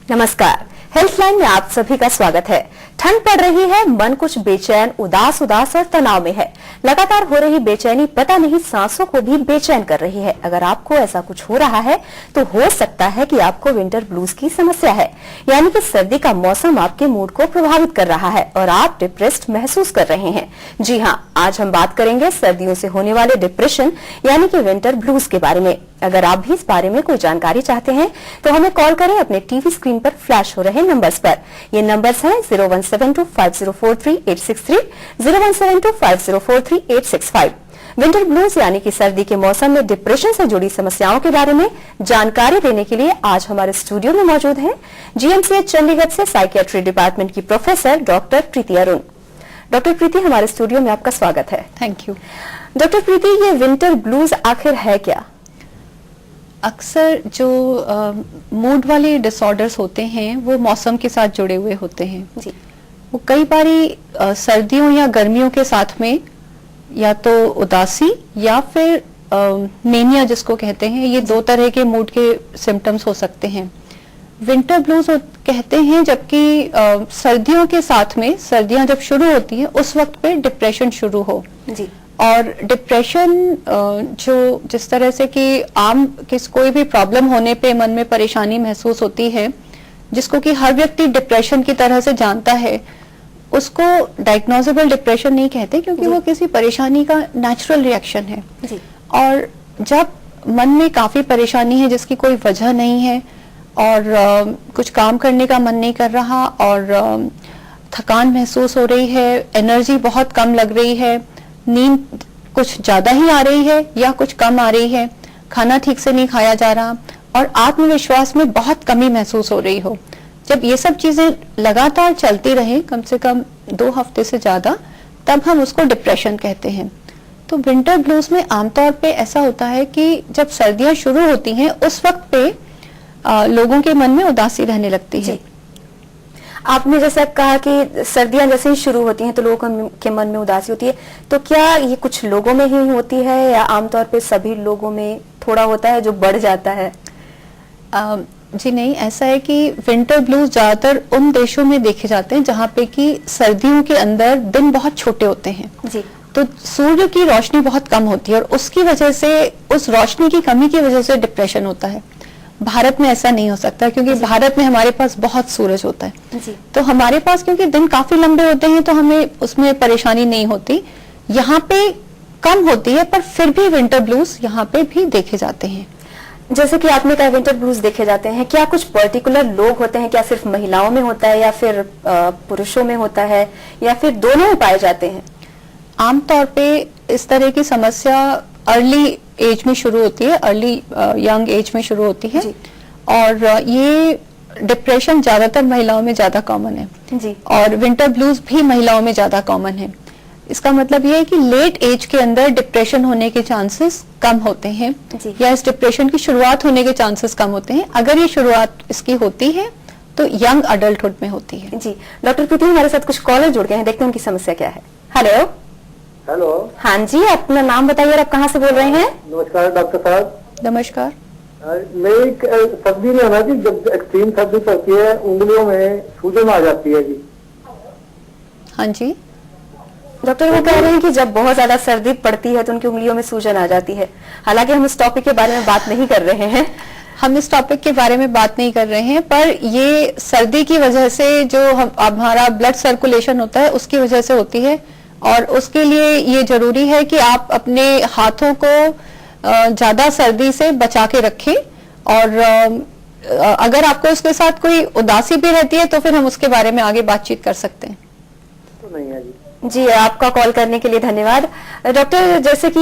नमस्कार, हेल्थलाइन में आप सभी का स्वागत है। ठंड पड़ रही है, मन कुछ बेचैन, उदास और तनाव में है। लगातार हो रही बेचैनी पता नहीं सांसों को भी बेचैन कर रही है। अगर आपको ऐसा कुछ हो रहा है तो हो सकता है कि आपको विंटर ब्लूज की समस्या है, यानी कि सर्दी का मौसम आपके मूड को प्रभावित कर रहा है और आप डिप्रेस्ड महसूस कर रहे हैं। जी हाँ, आज हम बात करेंगे सर्दियों से होने वाले डिप्रेशन यानी कि विंटर ब्लूज के बारे में। अगर आप भी इस बारे में कोई जानकारी चाहते हैं तो हमें कॉल करें अपने टीवी स्क्रीन पर फ्लैश हो रहे नंबर्स पर। ये नंबर्स हैं 01725043863, 01725043865। विंटर ब्लूज यानी कि सर्दी के मौसम में डिप्रेशन से जुड़ी समस्याओं के बारे में जानकारी देने के लिए आज हमारे स्टूडियो में मौजूद हैं जीएमसीएच चंडीगढ़ से साइकियाट्री डिपार्टमेंट की प्रोफेसर डॉक्टर प्रीति अरुण। डॉक्टर प्रीति, हमारे स्टूडियो में आपका स्वागत है। Thank you. डॉक्टर प्रीति, ये विंटर ब्लूज आखिर है क्या? अक्सर जो मूड वाले डिसऑर्डर्स होते हैं वो मौसम के साथ जुड़े हुए होते हैं जी। वो कई बारी सर्दियों या गर्मियों के साथ में या तो उदासी या फिर मेनिया जिसको कहते हैं, ये दो तरह के मूड के सिम्टम्स हो सकते हैं। विंटर ब्लूज कहते हैं जबकि सर्दियों के साथ में, सर्दियां जब शुरू होती हैं उस वक्त पे डिप्रेशन शुरू हो जी। और डिप्रेशन जो जिस तरह से कि कोई भी प्रॉब्लम होने पे मन में परेशानी महसूस होती है, जिसको कि हर व्यक्ति डिप्रेशन की तरह से जानता है, उसको डायग्नोजेबल डिप्रेशन नहीं कहते क्योंकि वो किसी परेशानी का नेचुरल रिएक्शन है जी। और जब मन में काफी परेशानी है जिसकी कोई वजह नहीं है और कुछ काम करने का मन नहीं कर रहा और थकान महसूस हो रही है, एनर्जी बहुत कम लग रही है, नींद कुछ ज्यादा ही आ रही है या कुछ कम आ रही है, खाना ठीक से नहीं खाया जा रहा और आत्मविश्वास में बहुत कमी महसूस हो रही हो, जब ये सब चीजें लगातार चलती रहे कम से कम 2 हफ्ते से ज्यादा, तब हम उसको डिप्रेशन कहते हैं। तो विंटर ब्लूज में आमतौर पे ऐसा होता है कि जब सर्दियां शुरू होती हैं उस वक्त पे लोगों के मन में उदासी रहने लगती है। आपने जैसे कहा कि सर्दियां जैसे ही शुरू होती हैं तो लोगों के मन में उदासी होती है, तो क्या ये कुछ लोगों में ही होती है या आमतौर पे सभी लोगों में थोड़ा होता है जो बढ़ जाता है? जी नहीं, ऐसा है कि विंटर ब्लूज ज्यादातर उन देशों में देखे जाते हैं जहाँ पे कि सर्दियों के अंदर दिन बहुत छोटे होते हैं जी। तो सूर्य की रोशनी बहुत कम होती है और उसकी वजह से, उस रोशनी की कमी की वजह से डिप्रेशन होता है। भारत में ऐसा नहीं हो सकता क्योंकि भारत में हमारे पास बहुत सूरज होता है जी। तो हमारे पास क्योंकि दिन काफी लंबे होते हैं तो हमें उसमें परेशानी नहीं होती। यहाँ पे कम होती है पर फिर भी विंटर ब्लूज यहाँ पे भी देखे जाते हैं। जैसे कि आपने कहा विंटर ब्लूज देखे जाते हैं, क्या कुछ पर्टिकुलर लोग होते हैं? क्या सिर्फ महिलाओं में होता है या फिर पुरुषों में होता है या फिर दोनों में पाए जाते हैं? आमतौर पे इस तरह की समस्या अर्ली एज में शुरू होती है, अर्ली यंग एज में शुरू होती है और ये डिप्रेशन ज्यादातर महिलाओं में ज्यादा कॉमन है जी। और विंटर ब्लूज भी महिलाओं में ज्यादा कॉमन है। इसका मतलब ये है कि लेट एज के अंदर डिप्रेशन होने के चांसेस कम होते हैं या इस डिप्रेशन की शुरुआत होने के चांसेस कम होते हैं। अगर ये शुरुआत इसकी होती है तो यंग अडल्टहुड में होती है। जी। डॉक्टर प्रीति, हमारे साथ कुछ कॉलर जुड़ गए हैं, देखते हैं उनकी समस्या क्या है। हेलो। हेलो। हाँ जी, अपना नाम बताइए और आप कहाँ से बोल रहे हैं? नमस्कार डॉक्टर साहब। नमस्कार। मेरी सर्दी में है ना जी, जब एक्सट्रीम सर्दी पड़ती है उंगलियों में सूजन आ जाती है जी। हाँ जी। डॉक्टर वो कह रहे हैं कि जब बहुत ज्यादा सर्दी पड़ती है तो उनकी उंगलियों में सूजन आ जाती है। हालांकि हम इस टॉपिक के बारे में बात नहीं कर रहे हैं। हम इस टॉपिक के बारे में बात नहीं कर रहे हैं, पर ये सर्दी की वजह से जो हमारा ब्लड सर्कुलेशन होता है उसकी वजह से होती है और उसके लिए ये जरूरी है कि आप अपने हाथों को ज्यादा सर्दी से बचा के रखें और अगर आपको उसके साथ कोई उदासी भी रहती है तो फिर हम उसके बारे में आगे बातचीत कर सकते हैं। तो नहीं है जी। जी, आपका कॉल करने के लिए धन्यवाद। डॉक्टर, जैसे कि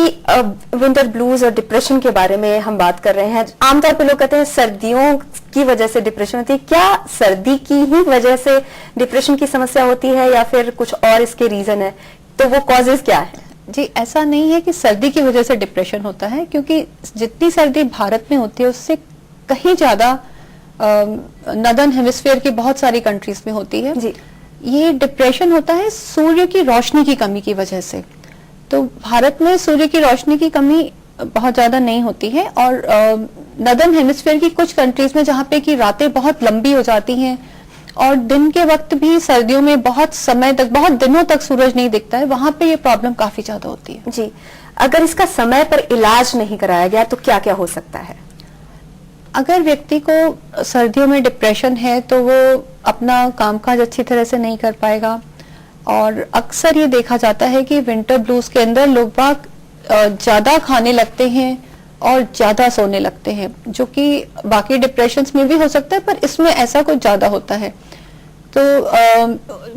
विंटर ब्लूज और डिप्रेशन के बारे में हम बात कर रहे हैं, आमतौर पे लोग कहते हैं सर्दियों की वजह से डिप्रेशन होती है। क्या सर्दी की ही वजह से डिप्रेशन की समस्या होती है या फिर कुछ और इसके रीजन है? तो वो कॉजेज क्या है? जी, ऐसा नहीं है कि सर्दी की वजह से डिप्रेशन होता है क्योंकि जितनी सर्दी भारत में होती है उससे कहीं ज्यादा नॉर्दर्न हेमिस्फीयर की बहुत सारी कंट्रीज में होती है जी। ये डिप्रेशन होता है सूर्य की रोशनी की कमी की वजह से। तो भारत में सूर्य की रोशनी की कमी बहुत ज्यादा नहीं होती है। और नदर्न हेमिस्फीयर की कुछ कंट्रीज में जहाँ पे कि रातें बहुत लंबी हो जाती हैं और दिन के वक्त भी सर्दियों में बहुत समय तक, बहुत दिनों तक सूरज नहीं दिखता है, वहां पे ये प्रॉब्लम काफी ज्यादा होती है। जी, अगर इसका समय पर इलाज नहीं कराया गया तो क्या क्या हो सकता है? अगर व्यक्ति को सर्दियों में डिप्रेशन है तो वो अपना कामकाज अच्छी तरह से नहीं कर पाएगा। और अक्सर ये देखा जाता है कि विंटर ब्लूज के अंदर लोग बाग ज्यादा खाने लगते हैं और ज्यादा सोने लगते हैं, जो कि बाकी डिप्रेशंस में भी हो सकता है, पर इसमें ऐसा कुछ ज्यादा होता है। तो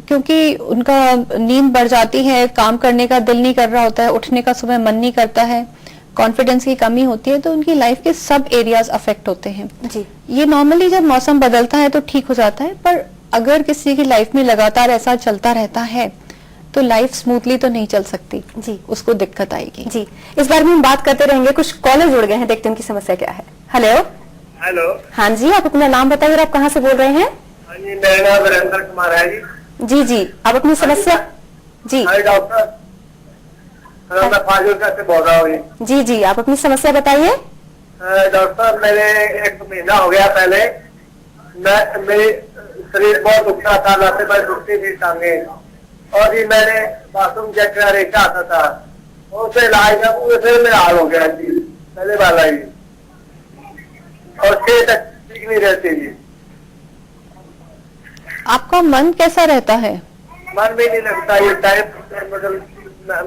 क्योंकि उनका नींद बढ़ जाती है, काम करने का दिल नहीं कर रहा होता है, उठने का सुबह मन नहीं करता है, कॉन्फिडेंस की कमी होती है, तो उनकी लाइफ के सब एरियाज अफेक्ट होते हैं। जी, ये नॉर्मली जब मौसम बदलता है तो ठीक हो जाता है, पर अगर किसी की लाइफ में लगातार ऐसा चलता रहता है तो लाइफ स्मूथली तो नहीं चल सकती जी, उसको दिक्कत आएगी। जी, इस बारे में हम बात करते रहेंगे। कुछ कॉलर जुड़ गए हैं, देखते हैं उनकी समस्या क्या है। हेलो। हेलो। हाँ जी, आप अपना नाम बताइए और आप कहाँ से बोल रहे हैं? हाँ जी, मेरा नाम वीरेंद्र कुमार है जी। जी जी, आप अपनी समस्या। जी हाँ डॉक्टर, मैं फाजिलका से बोल रहा हूँ जी जी, आप अपनी समस्या बताइए। डॉक्टर साहब, मेरे 1 महीना हो गया पहले मेरे शरीर बहुत दुखता था, रात में दुखती थी टांगे, और ये मैंने बाथरूम चेक करा रेखा आता था, उसे इलाज का फिर मेरा हाल हो गया जी, पहले वाला ही, और 6 तक ठीक नहीं रहती जी। आपका मन कैसा रहता है? मन भी नहीं लगता, ये टाइम मतलब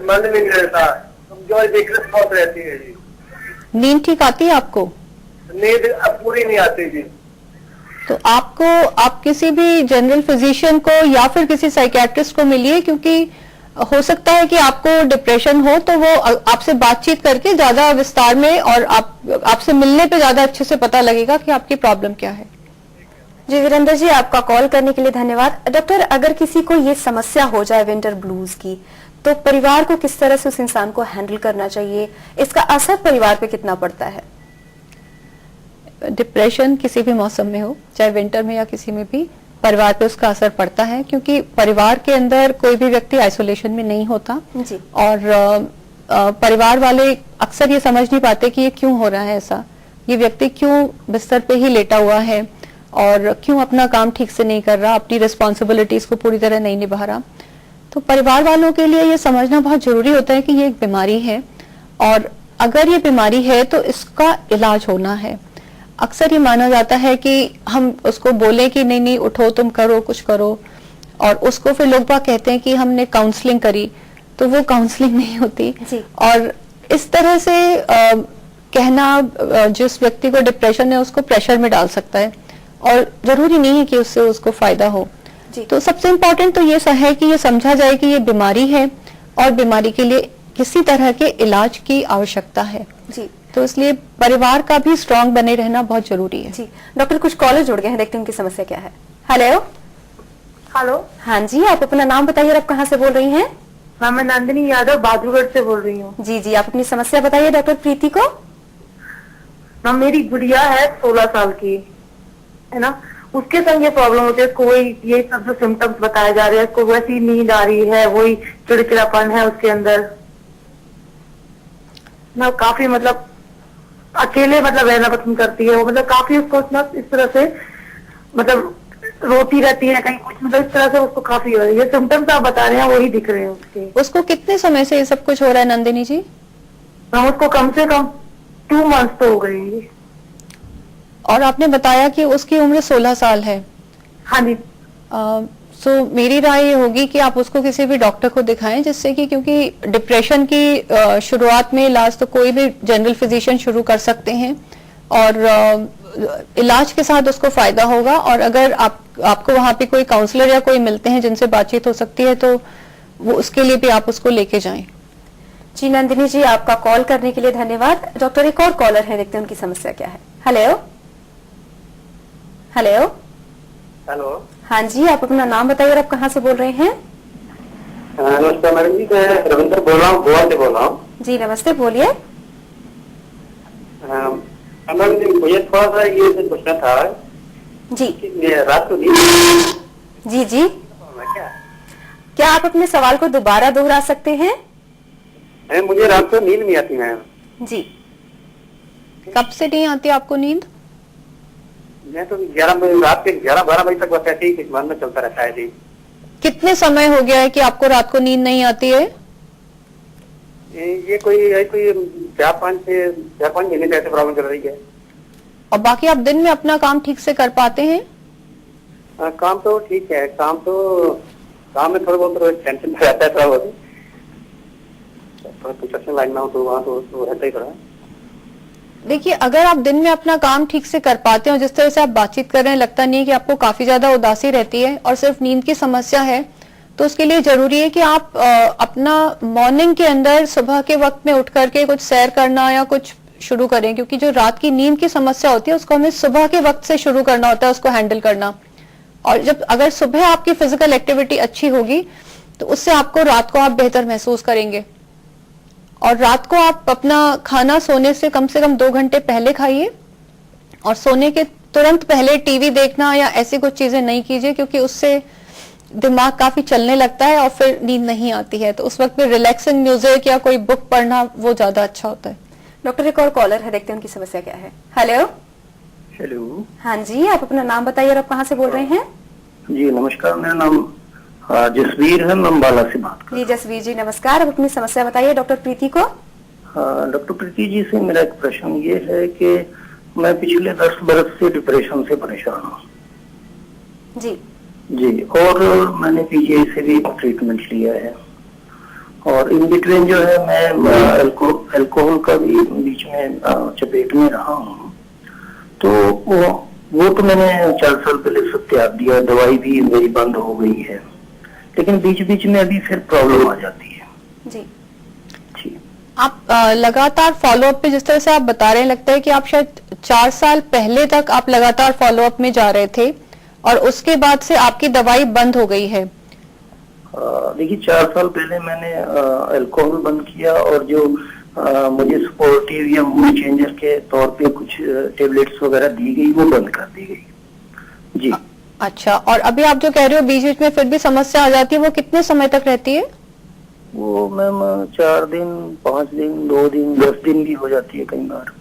मन भी नहीं रहता, कमजोर दिक्कत बहुत रहती है जी। नींद ठीक आती है आपको? नींद अब पूरी नहीं आती जी। तो आप किसी भी जनरल फिजिशियन को या फिर किसी साइकियाट्रिस्ट को मिलिए, क्योंकि हो सकता है कि आपको डिप्रेशन हो, तो वो आपसे बातचीत करके ज्यादा विस्तार में और आपसे मिलने पे ज्यादा अच्छे से पता लगेगा कि आपकी प्रॉब्लम क्या है। जी वीरेंद्र जी, आपका कॉल करने के लिए धन्यवाद। डॉक्टर, अगर किसी को ये समस्या हो जाए विंटर ब्लूज की, तो परिवार को किस तरह से उस इंसान को हैंडल करना चाहिए? इसका असर परिवार पे कितना पड़ता है? डिप्रेशन किसी भी मौसम में हो, चाहे विंटर में या किसी में भी, परिवार पे उसका असर पड़ता है, क्योंकि परिवार के अंदर कोई भी व्यक्ति आइसोलेशन में नहीं होता जी। और परिवार वाले अक्सर ये समझ नहीं पाते कि ये क्यों हो रहा है ऐसा, ये व्यक्ति क्यों बिस्तर पे ही लेटा हुआ है और क्यों अपना काम ठीक से नहीं कर रहा, अपनी रिस्पॉन्सिबिलिटीज को पूरी तरह नहीं निभा रहा। तो परिवार वालों के लिए ये समझना बहुत जरूरी होता है कि ये एक बीमारी है, और अगर ये बीमारी है तो इसका इलाज होना है। अक्सर ये माना जाता है कि हम उसको बोले कि नहीं नहीं उठो, तुम करो, कुछ करो, और उसको फिर लोग बाग कहते हैं कि हमने काउंसलिंग करी, तो वो काउंसलिंग नहीं होती। जी। और इस तरह से कहना जिस व्यक्ति को डिप्रेशन है उसको प्रेशर में डाल सकता है, और जरूरी नहीं है कि उससे उसको फायदा हो। जी। तो सबसे इम्पोर्टेंट तो ये है कि ये समझा जाए कि ये बीमारी है और बीमारी के लिए किसी तरह के इलाज की आवश्यकता है। जी, तो इसलिए परिवार का भी स्ट्रांग बने रहना बहुत जरूरी है। जी। डॉक्टर, कुछ कॉलर जुड़ गए हैं, देखते हैं उनकी समस्या क्या है। हेलो। हेलो हाँ जी, आप अपना नाम बताइए और आप कहाँ से बोल रही हैं? मैम, मैं नंदिनी यादव बहादुरगढ़ से बोल रही हूँ। जी जी, आप अपनी समस्या बताइए डॉक्टर प्रीति को। मैम, मेरी गुड़िया है 16 साल की, है ना, उसके संग ये प्रॉब्लम होती है। कोई ये सब जो सिम्टम्स बताए जा रहे हैं, उसको वैसी नींद आ रही है, वही चिड़चिड़ापन है उसके अंदर ना, काफी मतलब अकेले मतलब रहना पसंद करती है वो, मतलब काफी उसको इस तरह से मतलब रोती रहती है कहीं कुछ, मतलब इस तरह से उसको काफी हो रही है। सिम्टम्स आप बता रहे हैं वही दिख रहे हैं उसके। उसको कितने समय से ये सब कुछ हो रहा है नंदिनी जी? मैम, उसको कम से कम 2 मंथ्स तो हो गए हैं। और आपने बताया कि उसकी उम्र 16 साल है। हाँ जी। सो मेरी राय ये होगी कि आप उसको किसी भी डॉक्टर को दिखाएं, जिससे कि, क्योंकि डिप्रेशन की शुरुआत में इलाज तो कोई भी जनरल फिजिशियन शुरू कर सकते हैं, और इलाज के साथ उसको फायदा होगा। और अगर आपको वहां पे कोई काउंसलर या कोई मिलते हैं जिनसे बातचीत हो सकती है, तो वो उसके लिए भी आप उसको लेके जाएं। जी नंदिनी जी, आपका कॉल करने के लिए धन्यवाद। डॉक्टर, एक और कॉलर है, देखते हैं उनकी समस्या क्या है। हेलो। हेलो। हेलो। हाँ जी, आप अपना नाम बताइए और आप कहाँ से बोल रहे हैं? नमस्कार मैडम जी, मैं रविंद्र बोल रहा हूँ, गोवा से बोल रहा हूँ। जी नमस्ते, बोलिए। मैडम जी, मुझे थोड़ा सा ये पूछना था जी कि रात को नींद जी जी, क्या क्या आप अपने सवाल को दोबारा दोहरा सकते हैं? मुझे रात को नींद नहीं आती मैम। जी, कब से नहीं आती आपको नींद? मैं तो 11 बजे रात के 11-12 बजे तक बस ऐसे ही मन में चलता रहता है जी। कितने समय हो गया है कि आपको रात को नींद नहीं आती है? ये कोई 4-5 महीने से ऐसे प्रॉब्लम चल रही है। और बाकी आप दिन में अपना काम ठीक से कर पाते हैं? काम तो ठीक है, काम में थोड़ा बहुत टेंशन रहता है, थोड़ा बहुत कंस्ट्रक्शन लाइन में हूँ तो वहाँ तो रहता ही थोड़ा। देखिए, अगर आप दिन में अपना काम ठीक से कर पाते हैं और जिस तरह से आप बातचीत कर रहे हैं, लगता नहीं है कि आपको काफी ज्यादा उदासी रहती है और सिर्फ नींद की समस्या है, तो उसके लिए जरूरी है कि आप अपना मॉर्निंग के अंदर सुबह के वक्त में उठ करके कुछ सैर करना या कुछ शुरू करें, क्योंकि जो रात की नींद की समस्या होती है उसको हमें सुबह के वक्त से शुरू करना होता है, उसको हैंडल करना। और जब अगर सुबह आपकी फिजिकल एक्टिविटी अच्छी होगी तो उससे आपको रात को आप बेहतर महसूस करेंगे। और रात को आप अपना खाना सोने से कम 2 घंटे पहले खाइए और सोने के तुरंत पहले टीवी देखना या ऐसी कुछ चीजें नहीं कीजिए, क्योंकि उससे दिमाग काफी चलने लगता है और फिर नींद नहीं आती है। तो उस वक्त में रिलैक्सिंग म्यूजिक या कोई बुक पढ़ना वो ज्यादा अच्छा होता है। डॉक्टर, एक और कॉलर है, देखते हैं उनकी समस्या क्या है। हेलो। हेलो। हाँ जी, आप अपना नाम बताइए और आप कहाँ से बोल रहे हैं? जी नमस्कार, मेरा नाम जसवीर है, मैं अम्बाला से बात कर। जी जसवीर जी नमस्कार, आप अपनी समस्या बताइए डॉक्टर प्रीति को। डॉक्टर प्रीति जी से मेरा एक प्रश्न ये है कि मैं पिछले 10 बरस से डिप्रेशन से परेशान हूँ जी जी, और मैंने पीजीआई से भी ट्रीटमेंट लिया है और इन बिटवीन जो है मैं अल्कोहल का भी बीच में चपेट में रहा हूँ। तो वो तो मैंने 4 साल पहले सब त्याग दिया, दवाई भी मेरी बंद हो गई है, लेकिन बीच बीच में अभी फिर प्रॉब्लम आ जाती है जी। जी। आप लगातार फॉलोअप पे जिस तरह से आप बता रहे हैं, लगता है कि आप शायद 4 साल पहले तक आप लगातार फॉलोअप में जा रहे थे और उसके बाद से आपकी दवाई बंद हो गई है। देखिए 4 साल पहले मैंने अल्कोहल बंद किया और जो मुझे सपोर्टिव या मूड चेंजर के तौर पे कुछ टेबलेट्स वगैरह दी गई, वो बंद कर दी गई जी। अच्छा, और अभी आप जो कह रहे हो बीच बीच में फिर भी समस्या आ जाती है, वो कितने समय तक रहती है? वो मैम 4 दिन, 5 दिन, 2 दिन, 10 दिन भी हो जाती है कई बार।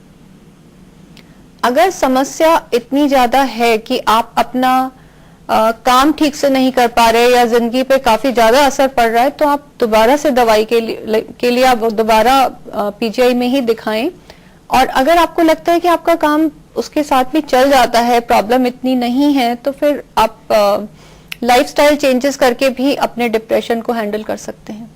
अगर समस्या इतनी ज्यादा है कि आप अपना काम ठीक से नहीं कर पा रहे या जिंदगी पे काफी ज्यादा असर पड़ रहा है, तो आप दोबारा से दवाई के लिए आप दोबारा पीजीआई में ही दिखाएं। और अगर आपको लगता है कि आपका काम उसके साथ भी चल जाता है, प्रॉब्लम इतनी नहीं है, तो फिर आप लाइफस्टाइल चेंजेस करके भी अपने डिप्रेशन को हैंडल कर सकते हैं।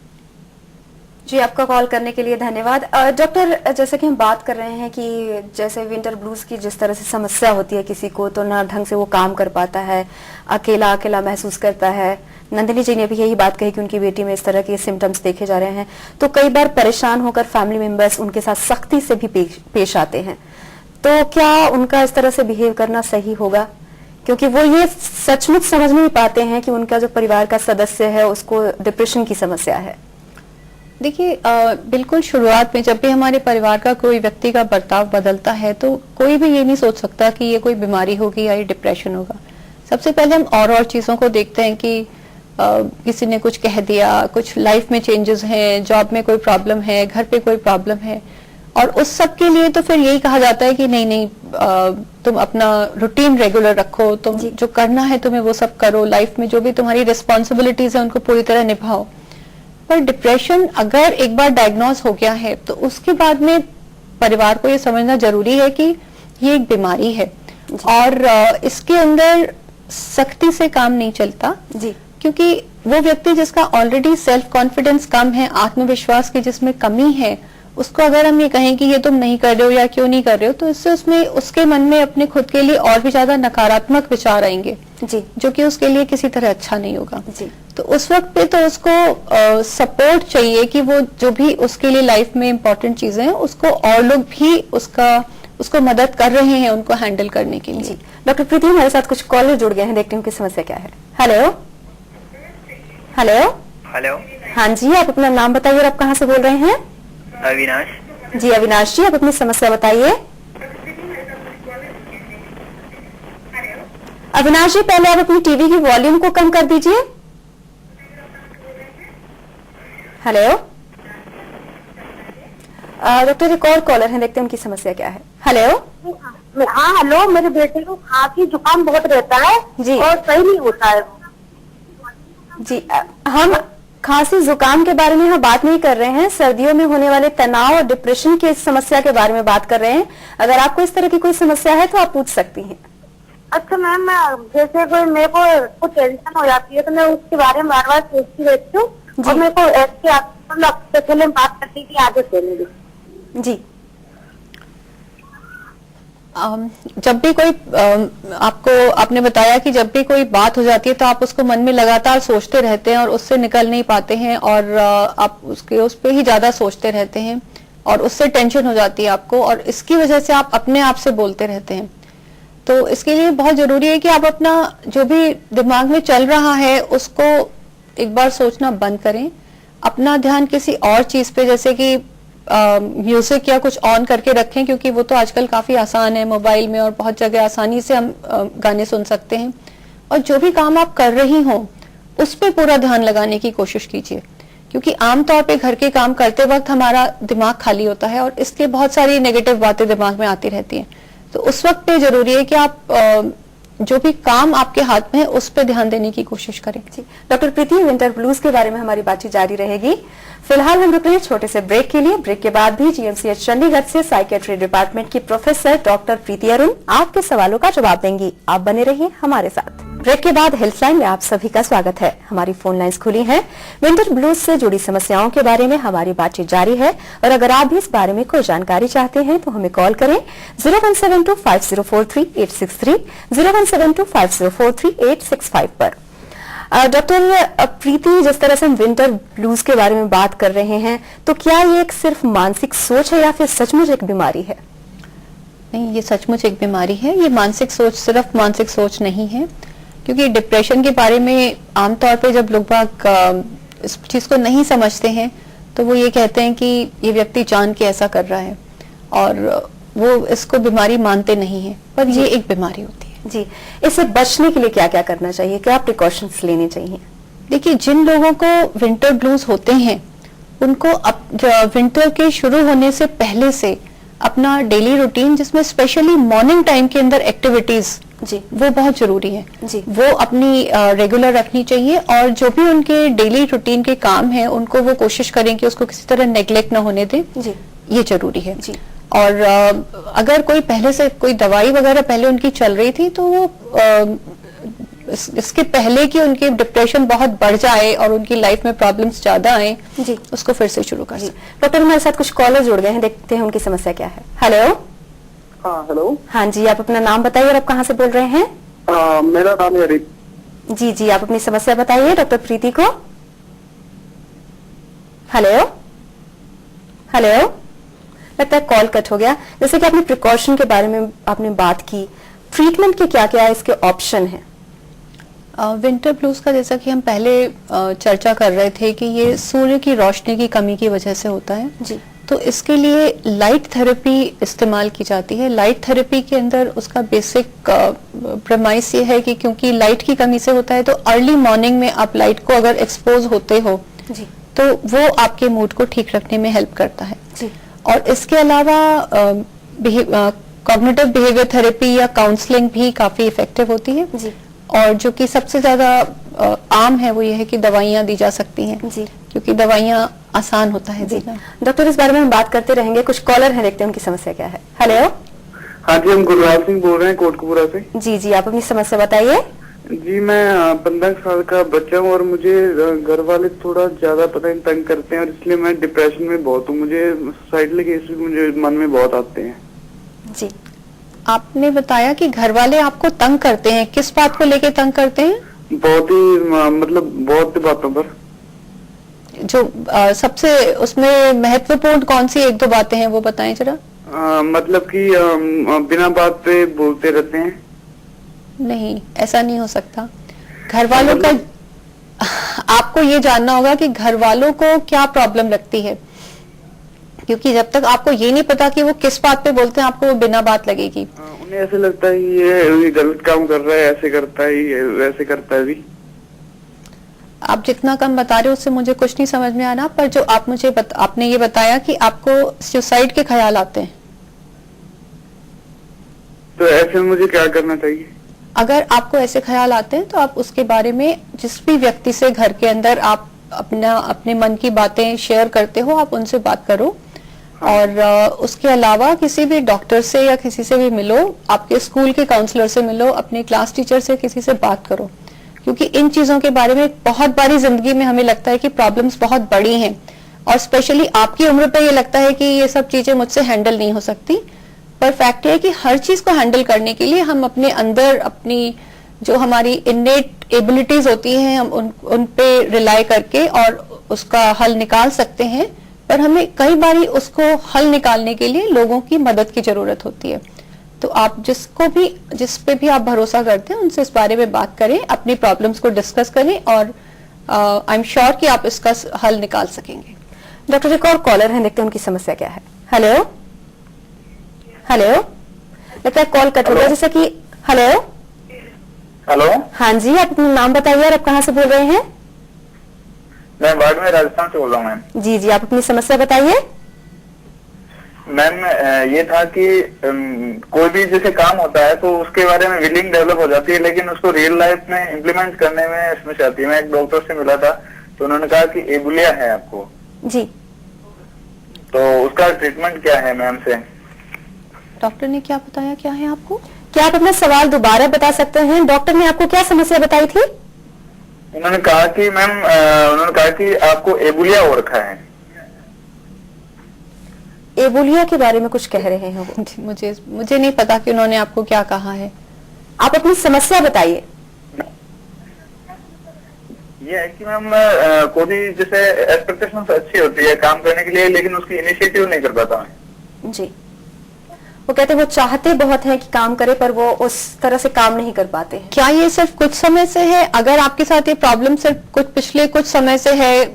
जी, आपका कॉल करने के लिए धन्यवाद। डॉक्टर, जैसे कि हम बात कर रहे हैं कि जैसे विंटर ब्लूज की जिस तरह से समस्या होती है किसी को, तो ना ढंग से वो काम कर पाता है, अकेला अकेला महसूस करता है। नंदिनी जी ने भी यही बात कही कि उनकी बेटी में इस तरह के सिम्टम्स देखे जा रहे हैं, तो कई बार परेशान होकर फैमिली मेंबर्स उनके साथ सख्ती से भी पेश आते हैं। तो क्या उनका इस तरह से बिहेव करना सही होगा? क्योंकि वो ये सचमुच समझ नहीं पाते हैं कि उनका जो परिवार का सदस्य है उसको डिप्रेशन की समस्या है। देखिए, बिल्कुल शुरुआत में जब भी हमारे परिवार का कोई व्यक्ति का बर्ताव बदलता है तो कोई भी ये नहीं सोच सकता कि ये कोई बीमारी होगी या ये डिप्रेशन होगा। सबसे पहले हम और चीजों को देखते हैं कि किसी ने कुछ कह दिया, कुछ लाइफ में चेंजेस हैं, जॉब में कोई प्रॉब्लम है, घर पे कोई प्रॉब्लम है, और उस सब के लिए तो फिर यही कहा जाता है कि नहीं, तुम अपना रूटीन रेगुलर रखो, तुम जो करना है तुम्हें वो सब करो, लाइफ में जो भी तुम्हारी रिस्पॉन्सिबिलिटीज है उनको पूरी तरह निभाओ। पर डिप्रेशन अगर एक बार डायग्नोज हो गया है तो उसके बाद में परिवार को ये समझना जरूरी है कि ये एक बीमारी है और इसके अंदर सख्ती से काम नहीं चलता जी। क्योंकि वो व्यक्ति जिसका ऑलरेडी सेल्फ कॉन्फिडेंस कम है, आत्मविश्वास की जिसमें कमी है, उसको अगर हम ये कहें कि ये तुम नहीं कर रहे हो या क्यों नहीं कर रहे हो, तो इससे उसमें उसके मन में अपने खुद के लिए और भी ज्यादा नकारात्मक विचार आएंगे जी, जो कि उसके लिए किसी तरह अच्छा नहीं होगा जी। तो उस वक्त पे तो उसको सपोर्ट चाहिए कि वो जो भी उसके लिए लाइफ में इम्पोर्टेंट चीजें हैं उसको और लोग भी उसको मदद कर रहे हैं उनको हैंडल करने के लिए। डॉक्टर प्रीति, हमारे साथ कुछ कॉलर जुड़ गए हैं, देखते हैं उनकी समस्या क्या है। Hello hello hello. हाँ जी, आप अपना नाम बताइए और आप कहाँ से बोल रहे हैं? अविनाश जी। अविनाश जी, आप अपनी समस्या बताइए। अविनाश जी, पहले आप अपनी टीवी की वॉल्यूम को कम कर दीजिए। हेलो डॉक्टर एक और कॉलर है, देखते हैं उनकी समस्या क्या है। हेलो। हाँ हेलो, मेरे बेटे को खांसी जुकाम बहुत रहता है जी। और सही नहीं होता है। जी हम खांसी जुकाम के बारे में हम बात नहीं कर रहे हैं, सर्दियों में होने वाले तनाव और डिप्रेशन की समस्या के बारे में बात कर रहे हैं। अगर आपको इस तरह की कोई समस्या है तो आप पूछ सकती हैं। अच्छा मैम, मैं जैसे कोई मेरे को कुछ टेंशन हो जाती है तो मैं उसके बारे में बार बार सोचती रहती हूँ और मेरे को ऐसे मतलब बात करती थी आगे से मेरी। जी जब भी कोई आपने बताया कि जब भी कोई बात हो जाती है तो आप उसको मन में लगातार सोचते रहते हैं और उससे निकल नहीं पाते हैं और आप उस पे ही ज्यादा सोचते रहते हैं और उससे टेंशन हो जाती है आपको और इसकी वजह से आप अपने आप से बोलते रहते हैं। तो इसके लिए बहुत जरूरी है कि आप अपना जो भी दिमाग में चल रहा है उसको एक बार सोचना बंद करें, अपना ध्यान किसी और चीज पे जैसे कि म्यूजिक या कुछ ऑन करके रखें, क्योंकि वो तो आजकल काफी आसान है मोबाइल में और बहुत जगह आसानी से हम गाने सुन सकते हैं। और जो भी काम आप कर रही हो उस पे पूरा ध्यान लगाने की कोशिश कीजिए, क्योंकि आमतौर पे घर के काम करते वक्त हमारा दिमाग खाली होता है और इसलिए बहुत सारी नेगेटिव बातें दिमाग में आती रहती हैं। तो उस वक्त पे जरूरी है कि आप जो भी काम आपके हाथ में है उस पर ध्यान देने की कोशिश करें। जी डॉक्टर प्रीति, विंटर ब्लूज के बारे में हमारी बातचीत जारी रहेगी। फिलहाल हम रुक रहे हैं छोटे से ब्रेक के लिए। ब्रेक के बाद भी जीएमसीएच चंडीगढ़ से साइकेट्री डिपार्टमेंट की प्रोफेसर डॉक्टर प्रीति अरुण आपके सवालों का जवाब देंगी। आप बने रहिए हमारे साथ। ब्रेक के बाद हेल्पलाइन में आप सभी का स्वागत है। हमारी फोन लाइंस खुली हैं। विंटर ब्लूज से जुड़ी समस्याओं के बारे में हमारी बातचीत जारी है और अगर आप भी इस बारे में कोई जानकारी चाहते हैं तो हमें कॉल करें 01725043863 01725043865 पर। डॉक्टर प्रीति, जिस तरह से हम विंटर ब्लूज के बारे में बात कर रहे हैं तो क्या ये एक सिर्फ मानसिक सोच है या फिर सचमुच एक बीमारी है? नहीं, ये सचमुच एक बीमारी है। ये मानसिक सोच सिर्फ मानसिक सोच नहीं है, क्योंकि डिप्रेशन के बारे में आमतौर पे जब लोग इस चीज को नहीं समझते हैं तो वो ये कहते हैं कि ये व्यक्ति जान के ऐसा कर रहा है और वो इसको बीमारी मानते नहीं है, पर ये एक बीमारी होती है। जी, इससे बचने के लिए क्या क्या करना चाहिए, क्या प्रिकॉशंस लेने चाहिए? देखिए, जिन लोगों को विंटर ब्लूज होते हैं उनको विंटर के शुरू होने से पहले से अपना डेली रूटीन, जिसमें स्पेशली मॉर्निंग टाइम के अंदर एक्टिविटीज जी वो बहुत जरूरी है जी, वो अपनी रेगुलर रखनी चाहिए और जो भी उनके डेली रूटीन के काम है उनको वो कोशिश करें कि उसको किसी तरह नेग्लेक्ट ना होने दें जी, ये जरूरी है जी। और अगर कोई पहले से कोई दवाई वगैरह पहले उनकी चल रही थी तो वो इसके पहले कि उनकी डिप्रेशन बहुत बढ़ जाए और उनकी लाइफ में प्रॉब्लम्स ज्यादा आए जी, उसको फिर से शुरू कर। डॉक्टर, हमारे साथ कुछ कॉलर जुड़ गए हैं, देखते हैं उनकी समस्या क्या है। हेलो। हाँ हेलो। हाँ जी, आप अपना नाम बताइए और आप कहाँ से बोल रहे हैं? मेरा नाम है रिक। जी जी, आप अपनी समस्या बताइए डॉक्टर प्रीति को। हेलो हेलो, लगता है कॉल कट हो गया। जैसे कि आपने प्रिकॉशन के बारे में आपने बात की, ट्रीटमेंट के क्या क्या इसके ऑप्शन हैं? विंटर ब्लूज का जैसा कि हम पहले चर्चा कर रहे थे कि ये सूर्य की रोशनी की कमी की वजह से होता है जी, तो इसके लिए लाइट थेरेपी इस्तेमाल की जाती है। लाइट थेरेपी के अंदर उसका बेसिक प्रमाइस ये है कि क्योंकि लाइट की कमी से होता है तो अर्ली मॉर्निंग में आप लाइट को अगर एक्सपोज होते हो जी, तो वो आपके मूड को ठीक रखने में हेल्प करता है जी, और इसके अलावा कॉग्निटिव बिहेवियर थेरेपी या काउंसलिंग भी काफी इफेक्टिव होती है जी, और जो कि सबसे ज्यादा आम है वो ये है कि दवाइयां दी जा सकती हैं जी, क्योंकि दवाइयां आसान होता है जी। देना। डॉक्टर, इस बारे में हम बात करते रहेंगे। कुछ कॉलर हैं, देखते हैं उनकी समस्या क्या है। हेलो। हाँ जी, हम गुरराज सिंह बोल रहे हैं कोटकपुरा से। जी जी, आप अपनी समस्या बताइए। जी, मैं 15 साल का बच्चा हूँ और मुझे घर वाले थोड़ा ज्यादा पता नहीं तंग करते हैं और इसलिए मैं डिप्रेशन में बहुत हूँ। मुझे सुसाइडल केस मुझे मन में बहुत आते हैं। जी, आपने बताया कि घर वाले आपको तंग करते हैं, किस बात को लेके तंग करते हैं? बहुत ही मतलब बहुत बातों पर। जो सबसे उसमें महत्वपूर्ण कौन सी एक दो बातें हैं वो बताएं जरा। मतलब कि बिना बात पे बोलते रहते हैं। नहीं, ऐसा नहीं हो सकता। घर वालों का आपको ये जानना होगा कि घर वालों को क्या प्रॉब्लम लगती है, क्योंकि जब तक आपको ये नहीं पता कि वो किस बात पे बोलते हैं आपको वो बिना बात लगेगी। उन्हें ऐसे लगता है ये गलत काम कर रहा है, ऐसे करता है, वैसे करता है भी। आप जितना कम बता रहे हो उससे मुझे कुछ नहीं समझ में आ रहा, पर जो आप मुझे आपने ये बताया कि आपको सुसाइड के ख्याल आते हैं, तो ऐसे में मुझे क्या करना चाहिए? अगर आपको ऐसे ख्याल आते हैं तो आप उसके बारे में जिस भी व्यक्ति से घर के अंदर आप अपने मन की बातें शेयर करते हो, आप उनसे बात करो। और उसके अलावा किसी भी डॉक्टर से या किसी से भी मिलो, आपके स्कूल के काउंसलर से मिलो, अपने क्लास टीचर से किसी से बात करो, क्योंकि इन चीजों के बारे में बहुत बारी जिंदगी में हमें लगता है कि प्रॉब्लम्स बहुत बड़ी हैं, और स्पेशली आपकी उम्र पे ये लगता है कि ये सब चीजें मुझसे हैंडल नहीं हो सकती। पर फैक्ट है कि हर चीज को हैंडल करने के लिए हम अपने अंदर अपनी जो हमारी इनेट एबिलिटीज होती हैं, हम उन पे रिलाई करके और उसका हल निकाल सकते हैं। पर हमें कई बारी उसको हल निकालने के लिए लोगों की मदद की जरूरत होती है। तो आप जिस पे भी आप भरोसा करते हैं उनसे इस बारे में बात करें, अपनी प्रॉब्लम्स को डिस्कस करें, और आई एम श्योर कि आप इसका हल निकाल सकेंगे। डॉक्टर, एक और कॉलर है, देखते हैं उनकी समस्या क्या है। हेलो हेलो, लगता है कॉल कट हो गया, जैसे कि हेलो हेलो, हाँ जी, आप अपना नाम बताइए और आप कहाँ से बोल रहे हैं? मैं बाड़मेर राजस्थान से बोल रहा हूँ मैम। जी जी, आप अपनी समस्या बताइए। मैम ये था कि कोई भी जैसे काम होता है तो उसके बारे में विलिंग डेवलप हो जाती है, लेकिन उसको रियल लाइफ में इम्प्लीमेंट करने में समस्या आती है। मैं एक डॉक्टर से मिला था तो उन्होंने कहा कि एबुलिया है आपको, जी, तो उसका ट्रीटमेंट क्या है मैम से? डॉक्टर ने क्या बताया, क्या है आपको? क्या आप अपना सवाल दोबारा बता सकते हैं? डॉक्टर ने आपको क्या समस्या बताई थी? उन्होंने कहा कि मैम उन्होंने कहा कि आपको एबुलिया हो रखा है। एबुलिया के बारे में कुछ कह रहे हैं वो। मुझे नहीं पता कि उन्होंने आपको क्या कहा है। आप अपनी समस्या बताइए। ये है कि मैम कोई भी जैसे एक्सपेक्टेशंस अच्छी होती है काम करने के लिए, लेकिन उसकी इनिशिएटिव नहीं कर पाता मैं। जी, वो कहते हैं वो चाहते बहुत हैं कि काम करे, पर वो उस तरह से काम नहीं कर पाते हैं। क्या ये सिर्फ कुछ समय से है? अगर आपके साथ ये प्रॉब्लम सिर्फ पिछले कुछ समय से है,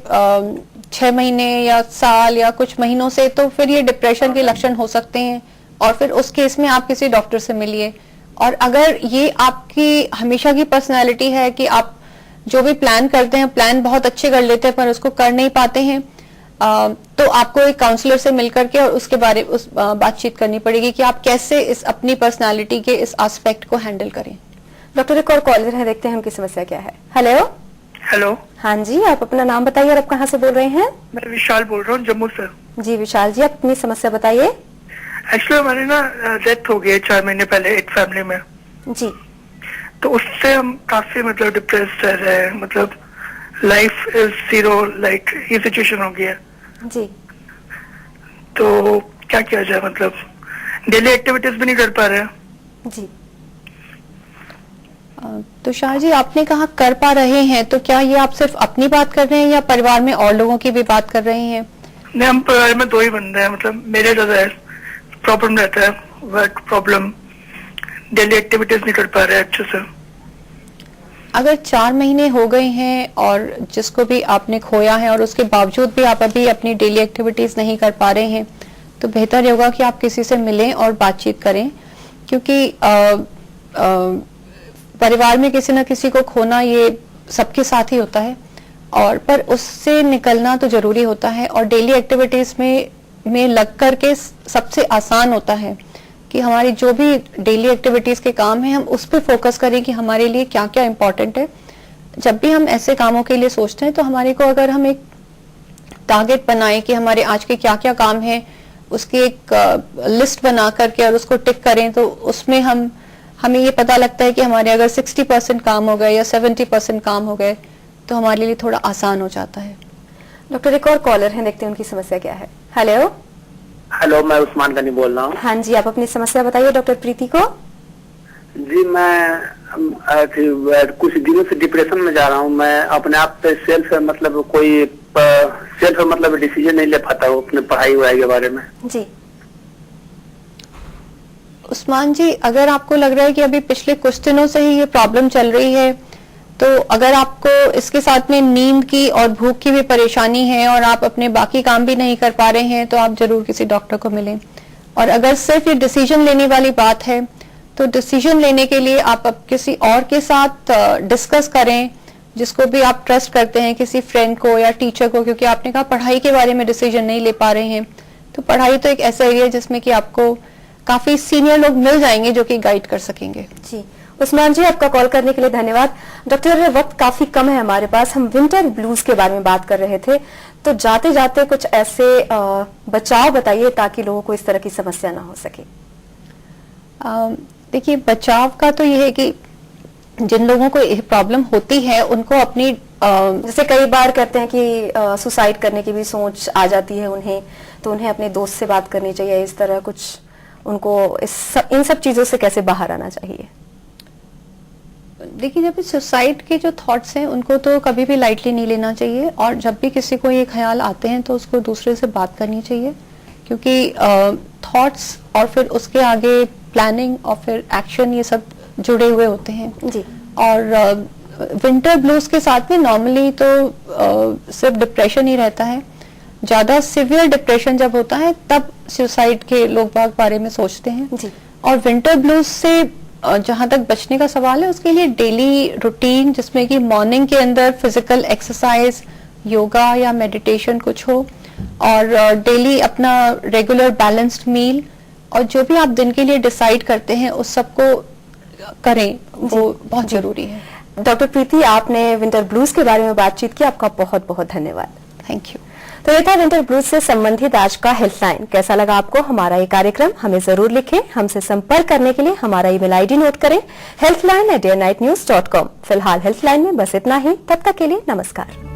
6 महीने या साल या कुछ महीनों से, तो फिर ये डिप्रेशन के लक्षण हो सकते हैं, और फिर उस केस में आप किसी डॉक्टर से मिलिए। और अगर ये आपकी हमेशा की पर्सनैलिटी है कि आप जो भी प्लान करते हैं, प्लान बहुत अच्छे कर लेते हैं पर उसको कर नहीं पाते हैं, तो आपको एक काउंसलर से मिलकर के और उसके बारे में बातचीत करनी पड़ेगी कि आप कैसे इस अपनी पर्सनालिटी के इस एस्पेक्ट को हैंडल करें। डॉक्टर, एक और कॉलर है, देखते हैं उनकी समस्या क्या है। हेलो हेलो, हाँ जी, आप अपना नाम बताइए और आप कहाँ से बोल रहे हैं? मैं विशाल बोल रहा हूँ जम्मू से। जी विशाल जी, आप अपनी समस्या बताइए। एक्चुअली हमारी ना डेथ हो गई है 4 महीने पहले एक फैमिली में, जी, तो उससे हम काफी मतलब डिप्रेस्ड रह रहे हैं, मतलब लाइफ इज जीरो, लाइक ये सिचुएशन हो गई है। जी, तो क्या किया जाए, मतलब डेली एक्टिविटीज भी नहीं कर पा रहे हैं। जी, तुषार जी, आपने कहा कर पा रहे हैं, तो क्या ये आप सिर्फ अपनी बात कर रहे हैं या परिवार में और लोगों की भी बात कर रहे हैं? नहीं, हम परिवार में 2 ही बंदे हैं, मतलब मेरे ज्यादा प्रॉब्लम रहता है, वर्क प्रॉब्लम, डेली एक्टिविटीज नहीं कर पा रहे अच्छे से। अगर 4 महीने हो गए हैं और जिसको भी आपने खोया है और उसके बावजूद भी आप अभी अपनी डेली एक्टिविटीज नहीं कर पा रहे हैं, तो बेहतर होगा कि आप किसी से मिलें और बातचीत करें, क्योंकि परिवार में किसी न किसी को खोना ये सबके साथ ही होता है, और पर उससे निकलना तो जरूरी होता है। और डेली एक्टिविटीज में लग करके सबसे आसान होता है कि हमारी जो भी डेली एक्टिविटीज के काम हैं हम उस पर फोकस करें कि हमारे लिए क्या क्या इम्पोर्टेंट है। जब भी हम ऐसे कामों के लिए सोचते हैं तो हमारे को अगर हम एक टारगेट बनाएं कि हमारे आज के क्या क्या काम हैं, उसकी एक लिस्ट बना करके और उसको टिक करें, तो उसमें हमें ये पता लगता है कि हमारे अगर 60% काम हो गए या 70% काम हो गए तो हमारे लिए थोड़ा आसान हो जाता है। डॉक्टर, एक और कॉलर है, देखते हैं उनकी समस्या क्या है। हेलो हेलो, मैं उस्मान गनी बोल रहा हूँ। हाँ जी, आप अपनी समस्या बताइए डॉक्टर प्रीति को। जी, मैं कुछ दिनों से डिप्रेशन में जा रहा हूँ। मैं अपने आप पे सेल्फ मतलब डिसीजन नहीं ले पाता हूँ अपने पढ़ाई वढ़ाई के बारे में। जी, उस्मान जी, अगर आपको लग रहा है कि अभी पिछले कुछ दिनों से ही ये प्रॉब्लम चल रही है, तो अगर आपको इसके साथ में नींद की और भूख की भी परेशानी है और आप अपने बाकी काम भी नहीं कर पा रहे हैं, तो आप जरूर किसी डॉक्टर को मिलें। और अगर सिर्फ ये डिसीजन लेने वाली बात है, तो डिसीजन लेने के लिए आप अब किसी और के साथ डिस्कस करें, जिसको भी आप ट्रस्ट करते हैं, किसी फ्रेंड को या टीचर को, क्योंकि आपने कहा पढ़ाई के बारे में डिसीजन नहीं ले पा रहे हैं, तो पढ़ाई तो एक ऐसा एरिया है जिसमें कि आपको काफी सीनियर लोग मिल जाएंगे जो कि गाइड कर सकेंगे। जी उस्मान जी, आपका कॉल करने के लिए धन्यवाद। डॉक्टर, वक्त काफी कम है हमारे पास, हम विंटर ब्लूज के बारे में बात कर रहे थे, तो जाते जाते कुछ ऐसे बचाव बताइए ताकि लोगों को इस तरह की समस्या ना हो सके। देखिए, बचाव का तो ये है कि जिन लोगों को ये प्रॉब्लम होती है उनको अपनी जैसे कई बार कहते हैं कि सुसाइड करने की भी सोच आ जाती है उन्हें, तो उन्हें अपने दोस्त से बात करनी चाहिए, इस तरह कुछ उनको इन सब चीजों से कैसे बाहर आना चाहिए? देखिए, जब सुसाइड के जो थॉट्स हैं उनको तो कभी भी लाइटली नहीं लेना चाहिए, और जब भी किसी को ये ख्याल आते हैं तो उसको दूसरे से बात करनी चाहिए, क्योंकि थॉट्स और फिर उसके आगे प्लानिंग और फिर एक्शन, ये सब जुड़े हुए होते हैं जी। और विंटर ब्लूज के साथ में नॉर्मली तो सिर्फ डिप्रेशन ही रहता है। ज्यादा सिवियर डिप्रेशन जब होता है तब सुसाइड के लोग बाग बारे में सोचते हैं जी। और विंटर ब्लूज से जहां तक बचने का सवाल है, उसके लिए डेली रूटीन जिसमें कि मॉर्निंग के अंदर फिजिकल एक्सरसाइज, योगा या मेडिटेशन कुछ हो, और डेली अपना रेगुलर बैलेंस्ड मील, और जो भी आप दिन के लिए डिसाइड करते हैं उस सबको करें, वो बहुत जरूरी है। डॉक्टर प्रीति, आपने विंटर ब्लूज के बारे में बातचीत की, आपका बहुत बहुत धन्यवाद। Thank you. तो ये था विंटर ब्लूज से संबंधित आज का हेल्पलाइन। कैसा लगा आपको हमारा ये कार्यक्रम? हमें जरूर लिखें। हमसे संपर्क करने के लिए हमारा ईमेल आईडी नोट करें, helpline@dayandnightnews.com। फिलहाल हेल्पलाइन में बस इतना ही, तब तक के लिए नमस्कार।